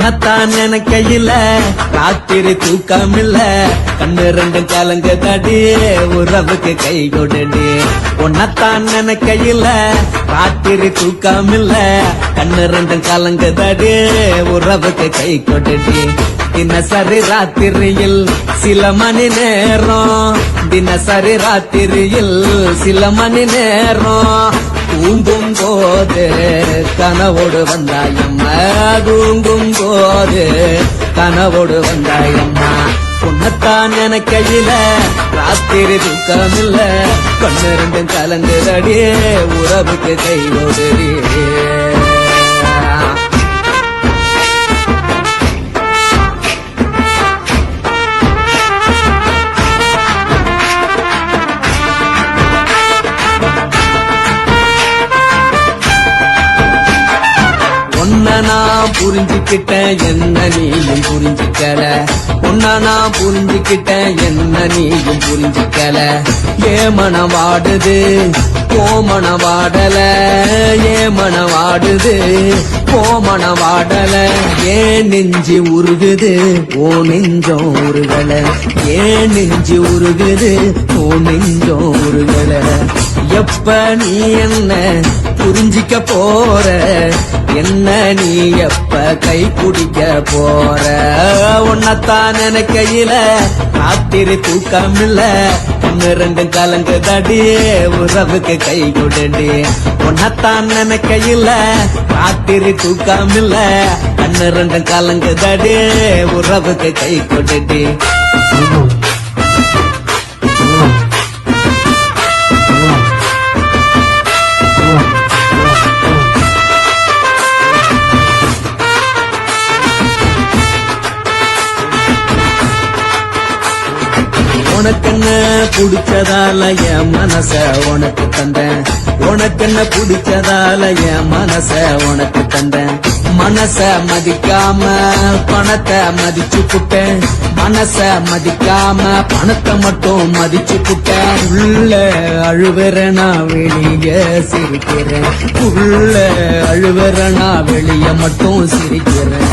உன்னத்தான் நினைக்கையில ராத்திரி தூக்கமில்ல கண்ணு ரெண்டும் கலங்க தடி உறவுக்கு கை கொடுடி உன்னத்தான் நினைக்கையில ராத்திரி தூக்கமில்ல கண்ணு ரெண்டும் கலங்க தடி உறவுக்கு கை கொடுடி தினசரி ராத்திரியில் சில மணி நேரம் தினசரி ராத்திரியில் சில மணி நேரம் தூங்கும் போது கனவோடு வந்தாயம்மா தூங்கும் போது கனவோடு வந்தாயம்மா உன்னத்தான் நினைக்கையில ராத்திரி தூக்கமில்ல கண்ணு ரெண்டும் கலங்குதடி உறவுக்கு கையோடுடி நான் புரிஞ்சுக்கிட்டேன் என்ன நீயும் புரிஞ்சுக்கல உன்ன நான் புரிஞ்சுக்கிட்டேன் என்ன நீயும் புரிஞ்சுக்கல ஏமன வாடுது கோமன வாடல ஏமன வாடுது கோமன வாடல ஏன் நெஞ்சு உருகுது ஓ நெஞ்சம் உருகல ஏன் நெஞ்சு உருகுது ஓ நெஞ்சம் உருகல எப்ப நீ என்ன புரிஞ்சிக்க போற என்ன நீ எப்ப கை குடிக்க போற உன்னத்தான் நினைக்கையில ராத்திரி தூக்கமில்ல கண்ணு ரெண்டும் கலங்கு தடி உறவுக்கு கை கொடுடி உன்னத்தான் நினைக்கையில ராத்திரி தூக்கமில்ல கண்ணு ரெண்டும் கலங்கு தடி உறவுக்கு கை கொடுடி உனக்கென்ன பிடிச்சதால என் மனச உனக்கு தந்தேன் உனக்கென்ன பிடிச்சதால என் மனச உனக்கு தந்தேன் மனச மதிக்காம பணத்தை மதிச்சு புட்டேன் மனச மதிக்காம பணத்தை மட்டும் மதிச்சு புட்டேன் உள்ள அழுவற நான் வெளிய சிரிக்கிறேன் உள்ள அழுவற நான் வெளிய மட்டும் சிரிக்கிறேன்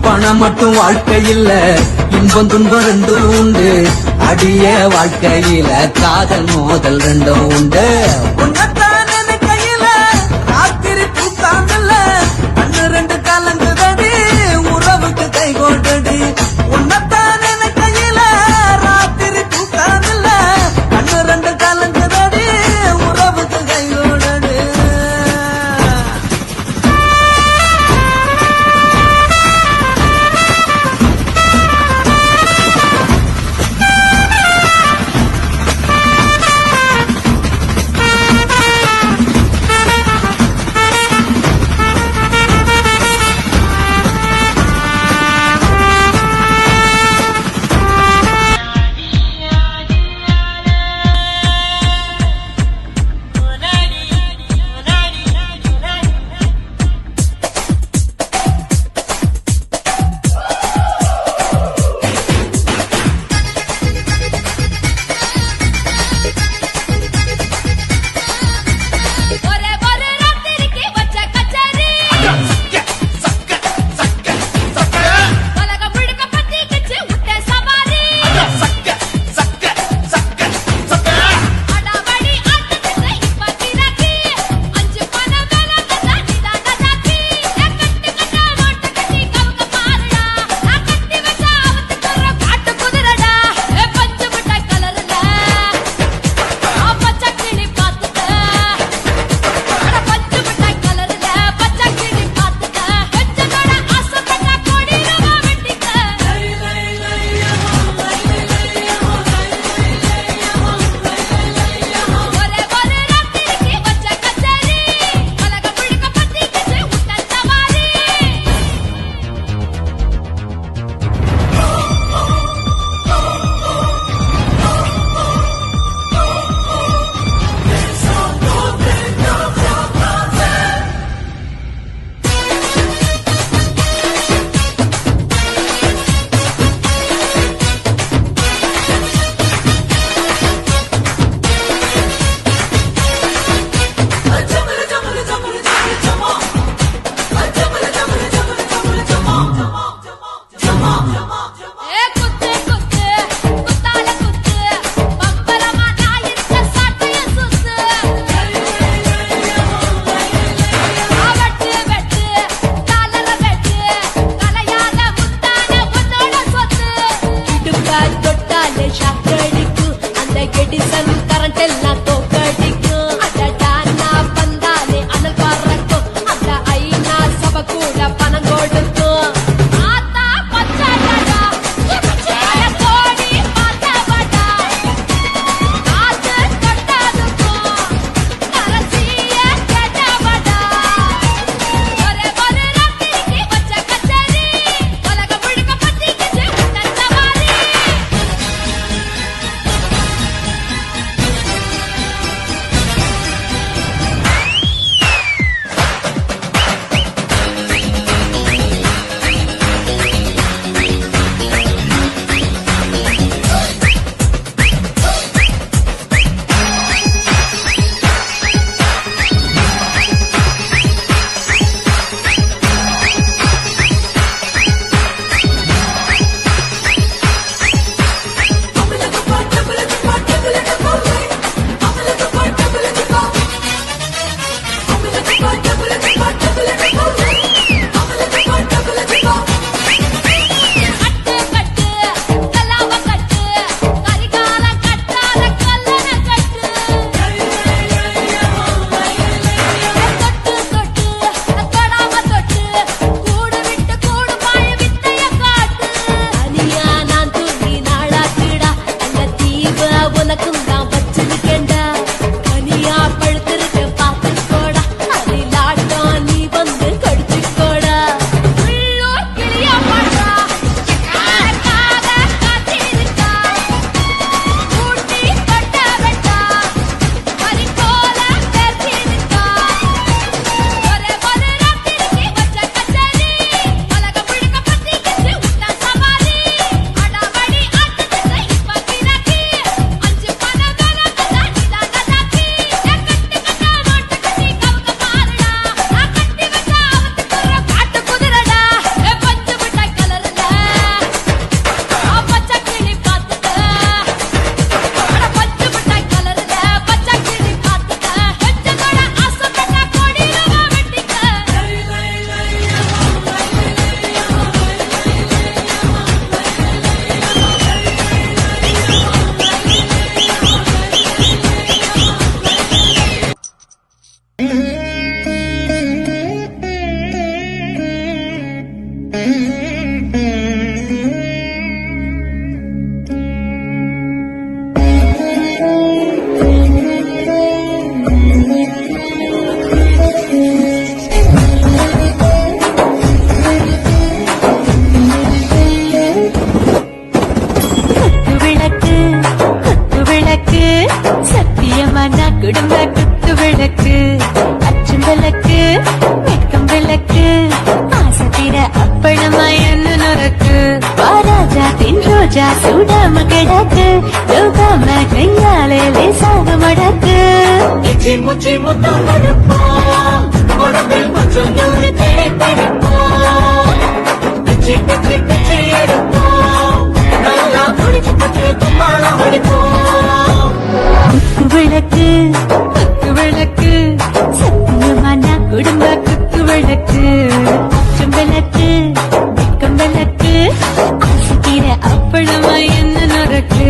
பணம் மட்டும் வாழ்க்கையில் இன்பம் துன்பம் ரெண்டும் உண்டு அடிய வாழ்க்கையில காதல் மோதல் ரெண்டும் உண்டு உன்னத்தான் நினைக்கையில ராத்திரி தூக்காமல்ல கண்ணு ரெண்டு கலங்குதடி உறவுக்கு கை கோட்டடி உன்னத்தான் நினைக்கையில ராத்திரி தூக்காமல்ல கண்ணு ரெண்டு கலங்குதடி உறவுக்கு கை கோட்டடி விளக்கு வெட்கம் விளக்கு ஆசை தீர அப்பளமா என்ன நொறுக்கு ராஜா தின் ரோஜா சூடாம கிடக்கு யோகாம கையாலே லேசாக மடக்கு இச்சி முச்சி முத்தம் கொடுப்போம் உடம்பில் கொஞ்சம் நூறு தேய்ப்படிப்போம் பிச்சி பிச்சி பிச்சி எடுப்போம் நல்லா குடிச்சு பற்றி கும்மாளம் அடிப்போம் விளக்கு குத்து விளக்கு சத்தியமான குடும்ப குத்து விளக்கு அச்சம் விளக்கு வெட்கம் விளக்கு ஆசை தீர அப்பளமா என்ன நொறுக்கு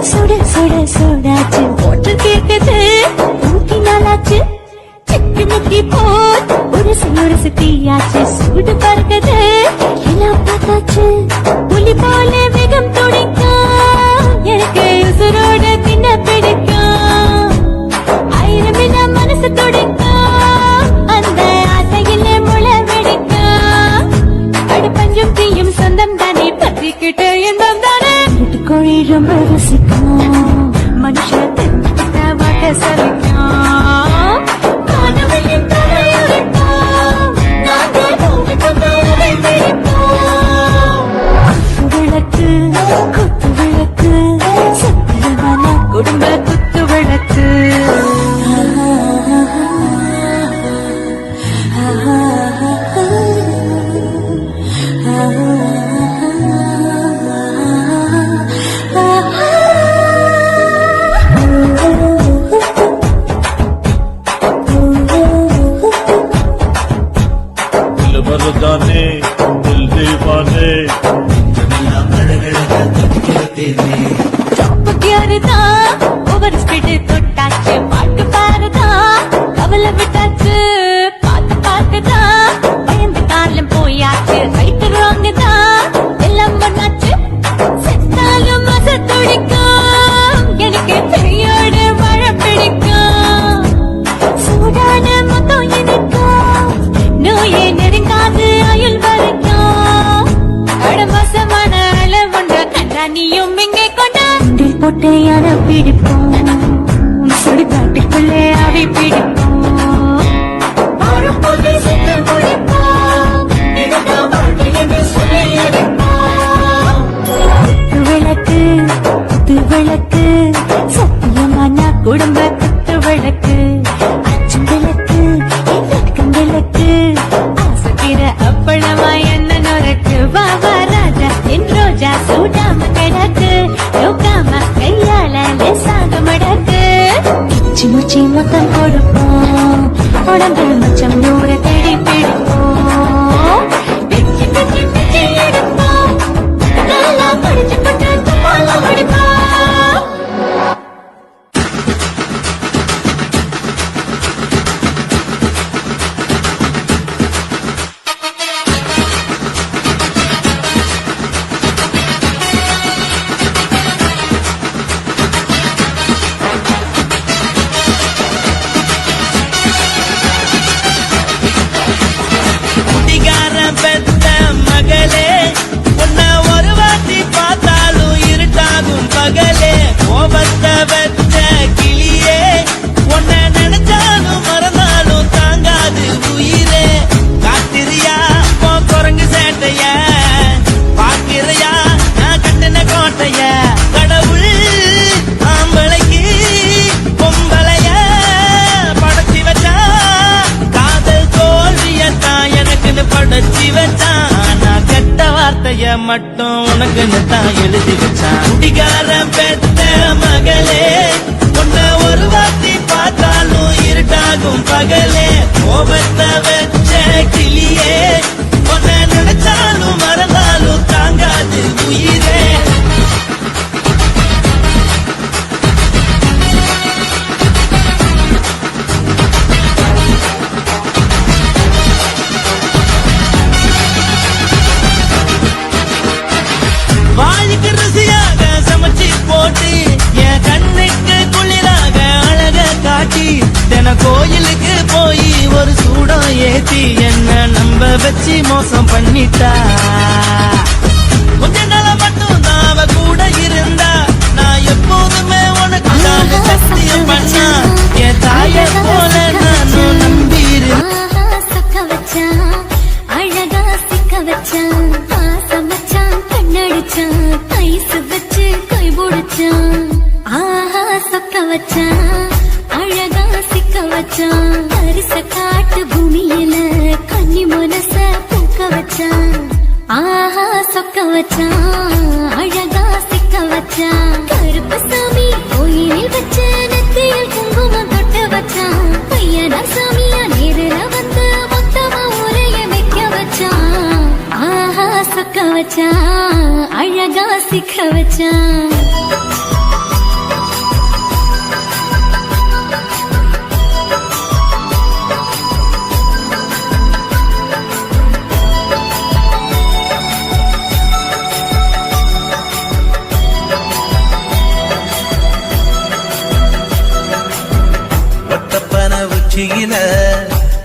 சுட சுட சுடாச்சு போட்டு கேக்குது ஊட்டி நாளாச்சு சிக்கு முக்கி போட் ஒரு தீயாச்சு சூடு பறக்குது எல்லாம் பார்த்தாச்சு புலி போல வேகம் துடிக்கும் எனக்கு உசுரோட தின்ன பிடிக்கும் ஆயிரம் மனசு துடிக்கும் அந்த ஆசையில முளை வெடிக்கும் அடுப்பஞ்சும் தீயும் சொந்தம் தானே பத்திக்கிட்டு இன்பம் தானே கோழி ரொம்ப ரசிக்கும் மனுஷன் தெரிஞ்சுக்கிட்ட வாட்ட சலிக்கும் காணவளின் தலையுரைப்போம் நாங்கள் பூமி கொண்டவரை பிடிப்போம் விளக்கு குத்து விளக்கு சத்தியமான குடும்ப குத்து விளக்கு मर्दाने दिल दीवाने யாருதா ஓவர் ஸ்பீடு தொட்டாச்சு பாட்டு பாருதா கவலை விட்டாச்சு பார்த்து பார்த்துதா பயந்து காலம் போயாச்சு ரைட்டு ராங் தான் எல்லாம் பண்ணாச்சு செத்தாலும் மச துடிக்கும் எனக்கு பெரியோட வாழ பிடிக்கும் சூடான மொத்தம் எனக்கும் நோயே நெருங்காது ஆயுள் வரைக்கும் அடமோசமான அளவுண்ட கண்டா நீயும் இங்கே கொண்டா போட்டு யார பிடிப்போம் சுடுகாட்டுக்குள்ளே அவை பிடிப்போம் வாழும்போது சென்று முடிப்போம் இதுதான் வாழ்க்கை என்று சொல்லி அடிப்போம் விளக்கு குத்து விளக்கு சத்தியமான குடும்ப குத்து விளக்கு அச்சம் விளக்கு வெட்கம் விளக்கு ஆசை தீர அப்பளமா என்ன நொறுக்கு வாவா ராஜா என் ரோஜா சூடாம கிடக்கு யோகாம கையால லேசாக மடக்கு இச்சி முச்சி மொத்தம் கொடுப்போம் உடம்பு மச்சம் நூறு தேடி பிடிப்போம் பிச்சி பிச்சி பிச்சி எடுப்போம் நல்லா படிச்சு பட்டு தும்மாளம் அடிப்போம் குடிகாரன் பெத்த மகளே உன்னை ஒரு வாட்டி பார்த்தாலும் இருட்டாகும் பகலே கோபத்தை வச்ச கிளியே உன்னை நினைச்சாலும் மறந்தாலும் தாங்காது உயிரே காத்திரியா உன் குரங்கு சேட்டைய பாக்கிறையா நான் கட்டின கோட்டைய கடவுள் ஆம்பளைக்கு பொம்பளைய படைச்சி வச்சா காதல் தோல்வியத்தான் எனக்குன்னு படைச்சி வச்சான் நான் கெட்ட வார்த்தைய மட்டும் உனக்குன்னு தான் எழுதி வச்சான் குடிகாரன் பெத்த மகளே உன்னை ஒரு வாட்டி பார்த்தாலும் இருட்டாகும் பகலே கோபத்தை வச்ச கிளியே உன்னை நினைச்சாலும் மறந்தாலும் தாங்காது உயிரே வச்சான் அழகா சிக்க வச்சான் அரிச காட்டு பூமியில கன்னி மனச பூக்க வச்சான் ஆஹா சொக்க வச்சான் அழகா சிக்க வச்சான் கருப்பு சாமி கோயிலில் வச்ச நெத்தியில் குங்குமம் தொட்டு வச்சான் பையனா சாமியா நேரில் வந்து மொத்தமா உரைய வைக்க வச்சான் ஆஹா சொக்க வச்சான் அழகா சிக்க வச்சான் ஒத்தப்பன உச்சியில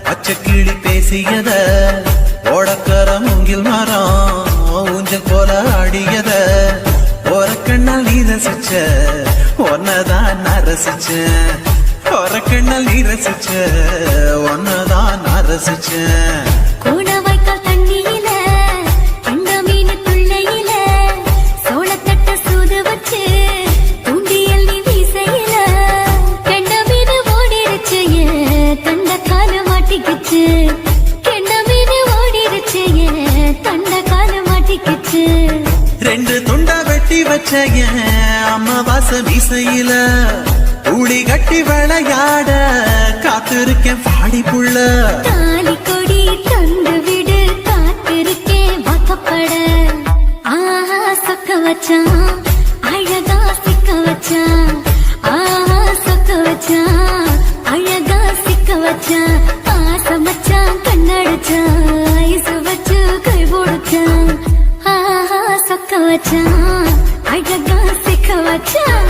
பச்சை கிளி பேசியத ஓடக்கர மூங்கில் மரம் ஊஞ்சல் போல ஆடியத ஒரு கண்ணால் நீ ரசிச்ச ஒன்னதான் நான் ரசிச்சேன் ஒரு கண்ணால் நீ ரசிச்ச ஒன்னதான் நான் ரசிச்சேன் கூடவாய்க்கால் தண்ணியில கண்ட மீன் துள்ளையில சோளத்தட்ட சூது வச்சு தூண்டியல் நீ வீசையில கண்ட மீன் ஓடிருச்சு தண்ட கால மாட்டிக்கிச்சு கண்ட மீன் ஓடிருச்சு தண்ட கால மாட்டிக்கிச்சு ரெண்டு துண்டா வெட்டி வச்ச என் அம்மாவாச மீசையில ஊடி கட்டி விளையாட காத்திருக்கேன் பாடி புள்ள தாலி கொடி தந்து விடு காத்திருக்கேன் வாக்கப்பட ஆஹா சொக்க வச்சான் அழகா சிக்க வச்சான் ஆஹா சொக்க வச்சான் அழகா சிக்க வச்சான் ஆசை மச்சான் கண்ணடிச்சான் ஐசு வச்சு கை போடுச்சான் ஆஹா சொக்க வச்சான் அழகா சிக்க வச்சான்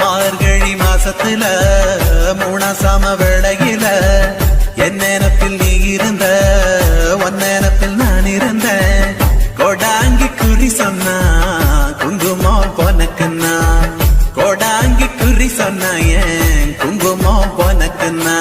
மார்கழி மாசத்துல மூணாசாம வேளையில என் நேரத்தில் நீ இருந்த உன் நேரத்தில் நான் இருந்தேன் கொடாங்கி குறி சொன்னா குங்குமம் போனக்குன்னா கொடாங்கி குறி சொன்னா ஏன் குங்குமம் போனக்குன்னா